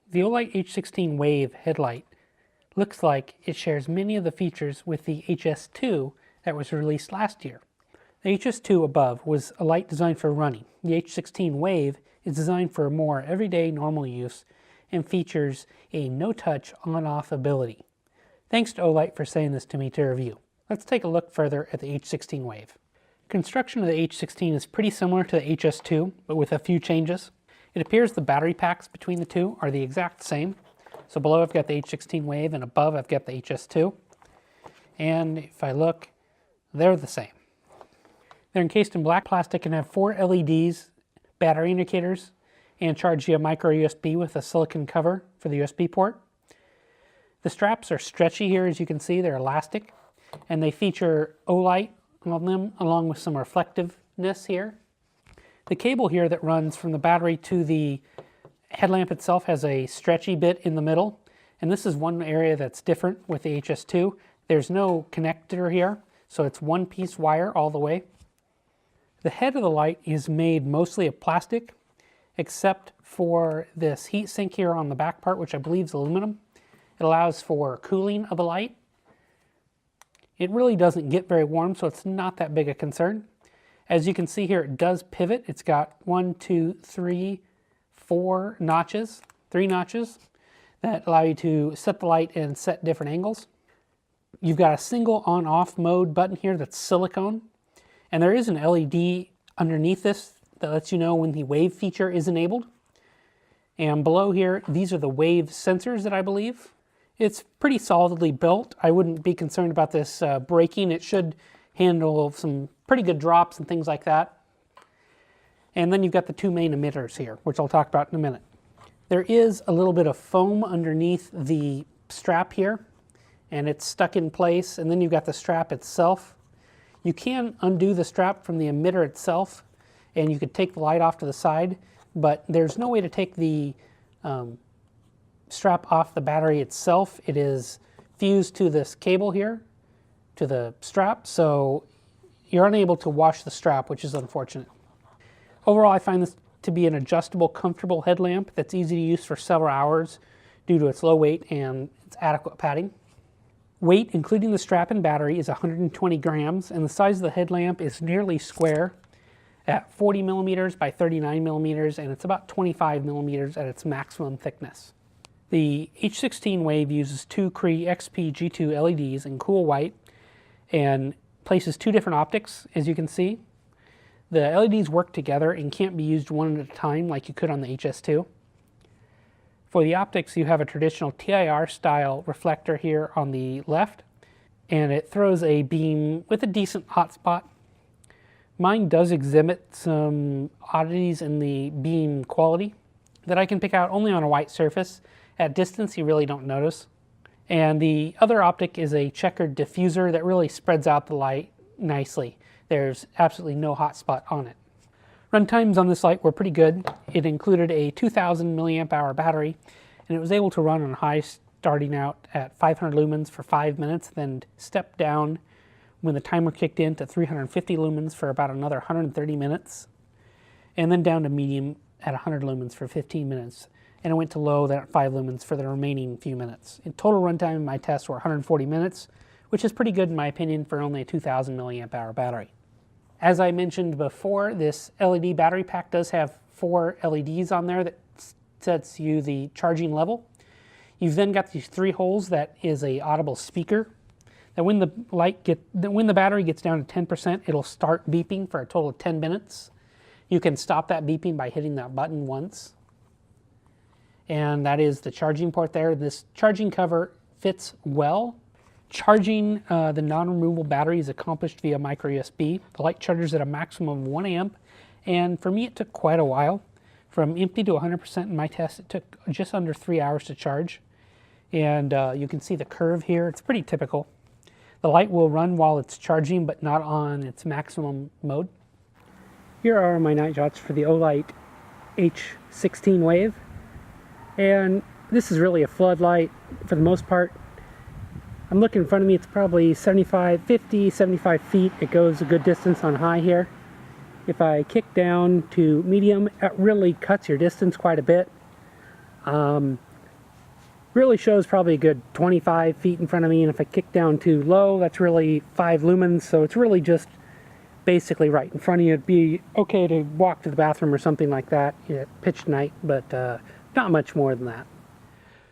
The Olight H16 Wave headlight looks like it shares many of the features with the HS2 that was released last year. The HS2 above was a light designed for running. The H16 Wave is designed for more everyday normal use and features a no-touch on-off ability. Thanks to Olight for saying this to me to review. Let's take a look further at the H16 Wave. Construction of the H16 is pretty similar to the HS2, but with a few changes. It appears the battery packs between the two are the exact same. So below I've got the H16 Wave and above I've got the HS2. And if I look, they're the same. They're encased in black plastic and have 4 LEDs, battery indicators, and charge via micro USB with a silicone cover for the USB port. The straps are stretchy here, as you can see, they're elastic, and they feature Olight on them along with some reflectiveness here. The cable here that runs from the battery to the headlamp itself has a stretchy bit in the middle, and this is one area that's different with the HS2. There's no connector here, so it's one piece wire all the way. The head of the light is made mostly of plastic, except for this heat sink here on the back part, which I believe is aluminum. It allows for cooling of the light. It really doesn't get very warm, so it's not that big a concern. As you can see here, it does pivot. It's got 1, 2, 3, 4 notches, 3 notches that allow you to set the light and set different angles. You've got a single on-off mode button here that's silicone, and there is an LED underneath this that lets you know when the wave feature is enabled. And below here, these are the wave sensors that I believe. It's pretty solidly built. I wouldn't be concerned about this breaking. It should handle some pretty good drops and things like that. And then you've got the 2 main emitters here, which I'll talk about in a minute. There is a little bit of foam underneath the strap here, and it's stuck in place, and then you've got the strap itself. You can undo the strap from the emitter itself, and you could take the light off to the side, but there's no way to take the strap off the battery itself. It is fused to this cable here, to the strap, so you're unable to wash the strap, which is unfortunate. Overall, I find this to be an adjustable, comfortable headlamp that's easy to use for several hours due to its low weight and its adequate padding. Weight, including the strap and battery, is 120 grams, and the size of the headlamp is nearly square at 40 millimeters by 39 millimeters, and it's about 25 millimeters at its maximum thickness. The H16 Wave uses 2 Cree XP G2 LEDs in cool white and places 2 different optics, as you can see. The LEDs work together and can't be used one at a time like you could on the HS2. For the optics, you have a traditional TIR style reflector here on the left, and it throws a beam with a decent hotspot. Mine does exhibit some oddities in the beam quality that I can pick out only on a white surface. At distance, you really don't notice. And the other optic is a checkered diffuser that really spreads out the light nicely. There's absolutely no hotspot on it. Runtimes on this light were pretty good. It included a 2000 milliamp hour battery, and it was able to run on high starting out at 500 lumens for 5 minutes, then step down when the timer kicked in to 350 lumens for about another 130 minutes, and then down to medium at 100 lumens for 15 minutes. And it went to low then at 5 lumens for the remaining few minutes. In total runtime, my tests were 140 minutes, which is pretty good in my opinion for only a 2000 milliamp hour battery. As I mentioned before, this LED battery pack does have 4 LEDs on there that sets you the charging level. You've then got these 3 holes that is a audible speaker. That when the battery gets down to 10%, it'll start beeping for a total of 10 minutes. You can stop that beeping by hitting that button once. And that is the charging port there. This charging cover fits well. Charging the non-removable battery is accomplished via micro USB. The light charges at a maximum of 1 amp, and for me it took quite a while. From empty to 100% in my test, it took just under 3 hours to charge. And you can see the curve here. It's pretty typical. The light will run while it's charging, but not on its maximum mode. Here are my night shots for the Olight H16 Wave. And this is really a floodlight for the most part. I'm looking in front of me, it's probably 75 feet. It goes a good distance on high here. If I kick down to medium, it really cuts your distance quite a bit. Really shows probably a good 25 feet in front of me, and if I kick down too low, that's really 5 lumens, so it's really just basically right in front of you. It'd be okay to walk to the bathroom or something like that at pitch night, but not much more than that.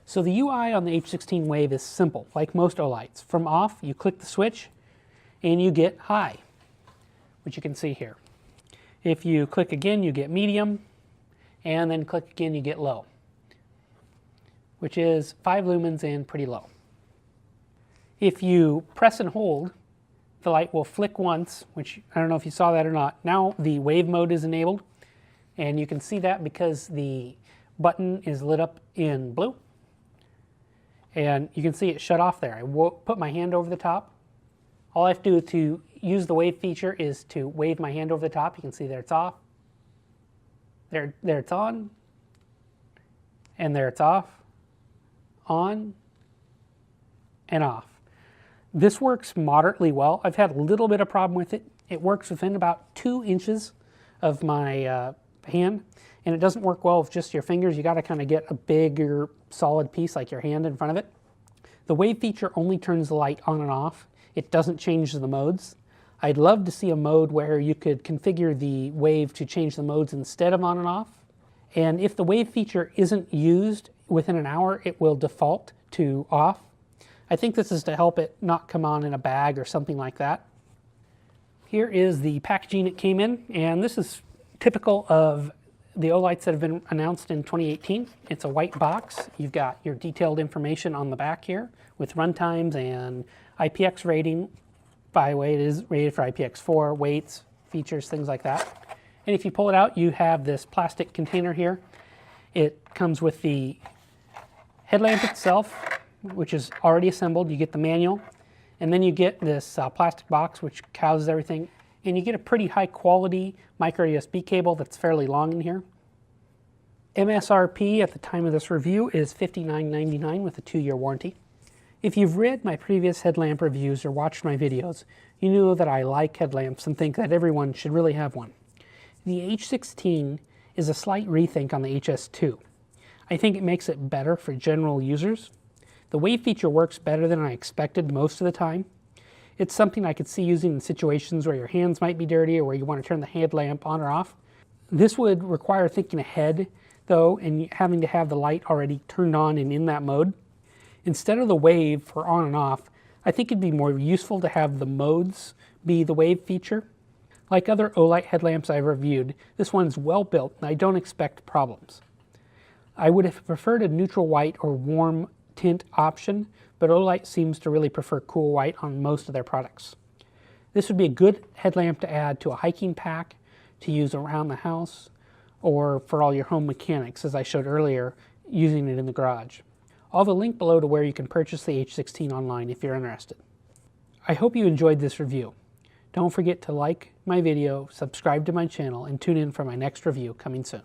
So the UI on the H16 Wave is simple, like most Olights. From off, you click the switch and you get high, which you can see here. If you click again, you get medium, and then click again, you get low, which is 5 lumens and pretty low. If you press and hold, the light will flick once, which I don't know if you saw that or not. Now the wave mode is enabled, and you can see that because the button is lit up in blue. And you can see it shut off there. I put my hand over the top. All I have to do to use the wave feature is to wave my hand over the top. You can see there it's off. There it's on. And there it's off. On. And off. This works moderately well. I've had a little bit of problem with it. It works within about 2 inches of my hand. And it doesn't work well with just your fingers. You got to kind of get a bigger solid piece like your hand in front of it. The wave feature only turns the light on and off. It doesn't change the modes. I'd love to see a mode where you could configure the wave to change the modes instead of on and off. And if the wave feature isn't used within an hour, it will default to off. I think this is to help it not come on in a bag or something like that. Here is the packaging it came in, and this is typical of the Olights that have been announced in 2018. It's a white box. You've got your detailed information on the back here with runtimes and IPX rating. By the way, it is rated for IPX4, weights, features, things like that. And if you pull it out, you have this plastic container here. It comes with the headlamp itself, which is already assembled. You get the manual, and then you get this plastic box which houses everything. And you get a pretty high quality micro USB cable that's fairly long in here. MSRP at the time of this review is $59.99 with a 2-year warranty. If you've read my previous headlamp reviews or watched my videos, you know that I like headlamps and think that everyone should really have one. The H16 is a slight rethink on the HS2. I think it makes it better for general users. The wave feature works better than I expected most of the time. It's something I could see using in situations where your hands might be dirty or where you want to turn the headlamp on or off. This would require thinking ahead, though, and having to have the light already turned on and in that mode. Instead of the wave for on and off, I think it'd be more useful to have the modes be the wave feature. Like other Olight headlamps I've reviewed, this one's well built and I don't expect problems. I would have preferred a neutral white or warm tint option, but Olight seems to really prefer cool white on most of their products. This would be a good headlamp to add to a hiking pack, to use around the house, or for all your home mechanics, as I showed earlier, using it in the garage. I'll have a link below to where you can purchase the H16 online if you're interested. I hope you enjoyed this review. Don't forget to like my video, subscribe to my channel, and tune in for my next review coming soon.